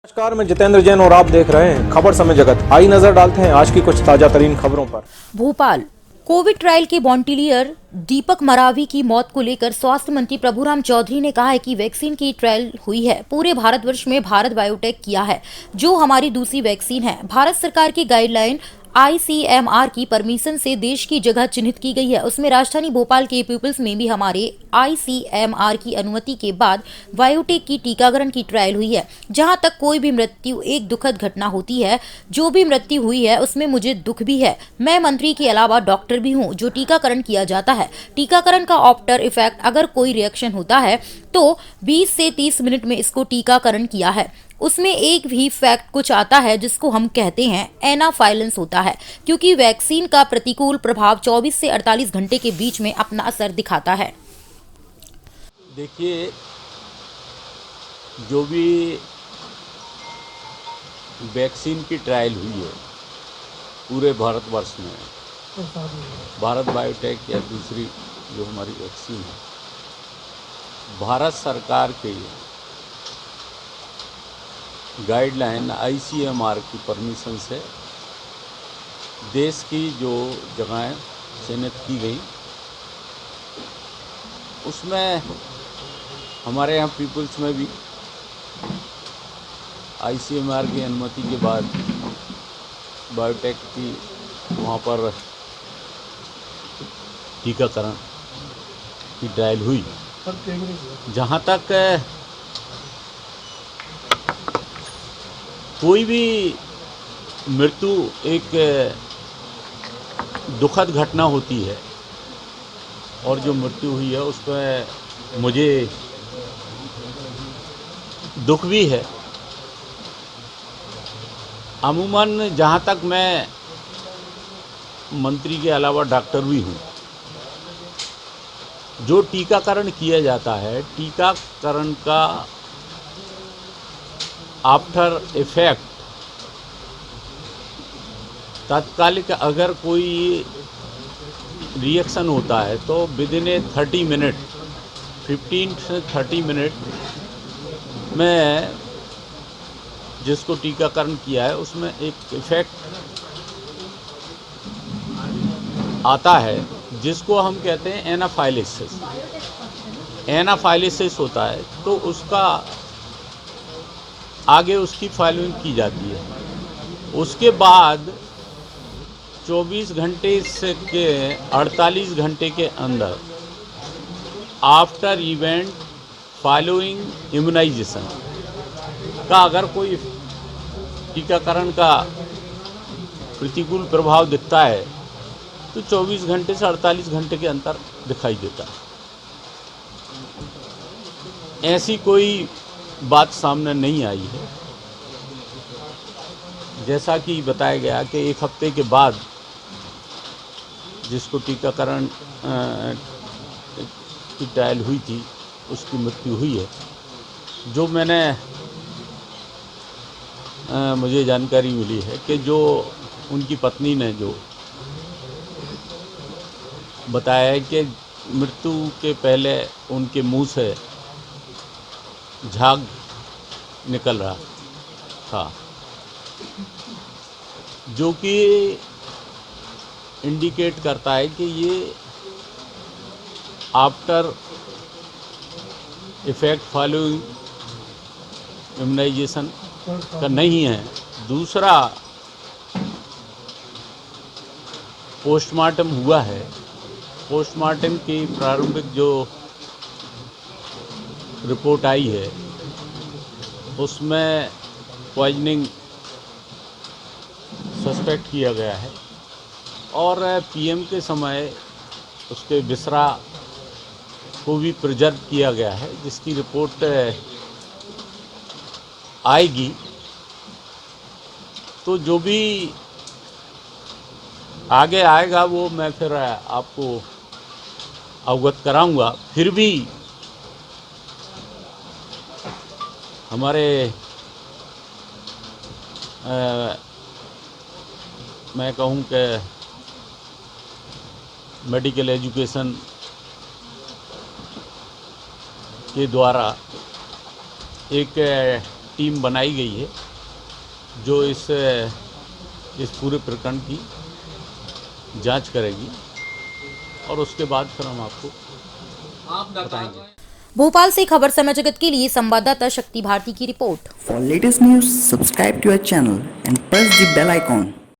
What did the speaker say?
नमस्कार, मैं जितेंद्र जैन और आप देख रहे हैं खबर समय जगत। आई नजर डालते हैं आज की कुछ ताजा तरीन खबरों पर। भोपाल कोविड ट्रायल के वॉलंटियर दीपक मरावी की मौत को लेकर स्वास्थ्य मंत्री प्रभुराम चौधरी ने कहा है कि वैक्सीन की ट्रायल हुई है पूरे भारतवर्ष में। भारत बायोटेक किया है जो हमारी दूसरी वैक्सीन है। भारत सरकार की गाइडलाइन ICMR की परमिशन से देश की जगह चिन्हित की गई है, उसमें राजधानी भोपाल के पीपल्स में भी हमारे ICMR की अनुमति के बाद बायोटेक की टीकाकरण की ट्रायल हुई है। जहां तक कोई भी मृत्यु एक दुखद घटना होती है, जो भी मृत्यु हुई है उसमें मुझे दुख भी है। मैं मंत्री के अलावा डॉक्टर भी हूं। जो टीकाकरण किया जाता है, टीकाकरण का आफ्टर इफेक्ट अगर कोई रिएक्शन होता है तो 20 से 30 मिनट में इसको टीकाकरण किया है। उसमें एक भी फैक्ट कुछ आता है जिसको हम कहते हैं एनाफाइलेंस होता है, क्योंकि वैक्सीन का प्रतिकूल प्रभाव 24 से 48 घंटे के बीच में अपना असर दिखाता है। देखिए, जो भी वैक्सीन की ट्रायल हुई है पूरे भारतवर्ष में, भारत बायोटेक या दूसरी जो हमारी वैक्सीन है, भारत सरकार के गाइडलाइन ICMR की परमिशन से देश की जो जगहें चयनित की गई, उसमें हमारे यहाँ पीपल्स में भी ICMR की अनुमति के बाद बायोटेक की वहाँ पर टीकाकरण की ट्रायल हुई। जहाँ तक कोई भी मृत्यु एक दुखद घटना होती है और जो मृत्यु हुई है उस पर मुझे दुख भी है। अमूमन जहाँ तक मैं मंत्री के अलावा डॉक्टर भी हूँ, जो टीकाकरण किया जाता है, टीकाकरण का आफ्टर इफेक्ट तात्कालिक अगर कोई रिएक्शन होता है तो विदिन ए 30 मिनट, 15 से 30 मिनट में जिसको टीकाकरण किया है उसमें एक इफेक्ट आता है जिसको हम कहते हैं एनाफाइलेसिस। एनाफाइलेसिस होता है तो उसका आगे उसकी फॉलोइंग की जाती है। उसके बाद 24 घंटे से के 48 घंटे के अंदर आफ्टर इवेंट फॉलोइंग इम्यूनाइजेशन का अगर कोई टीकाकरण का प्रतिकूल प्रभाव दिखता है तो 24 घंटे से 48 घंटे के अंदर दिखाई देता है। ऐसी कोई बात सामने नहीं आई है। जैसा कि बताया गया कि एक हफ्ते के बाद जिसको टीकाकरण की ट्रायल हुई थी उसकी मृत्यु हुई है। जो मुझे जानकारी मिली है कि जो उनकी पत्नी ने जो बताया है कि मृत्यु के पहले उनके मुंह से झाग निकल रहा था, जो कि इंडिकेट करता है कि ये आफ्टर इफेक्ट फॉलोइंग इम्यूनाइजेशन का नहीं है। दूसरा, पोस्टमार्टम हुआ है। पोस्टमार्टम की प्रारंभिक जो रिपोर्ट आई है उसमें पॉइजनिंग सस्पेक्ट किया गया है और PM के समय उसके विसरा को भी प्रिजर्व किया गया है, जिसकी रिपोर्ट आएगी तो जो भी आगे आएगा वो मैं फिर आपको अवगत कराऊंगा। फिर भी हमारे मैं कहूँ कि मेडिकल एजुकेशन के द्वारा एक टीम बनाई गई है जो इस पूरे प्रकरण की जांच करेगी और उसके बाद फिर हम आपको बताएंगे। भोपाल से खबर समय जगत के लिए संवाददाता शक्ति भारती की report. For latest news, subscribe to our channel and press the bell icon.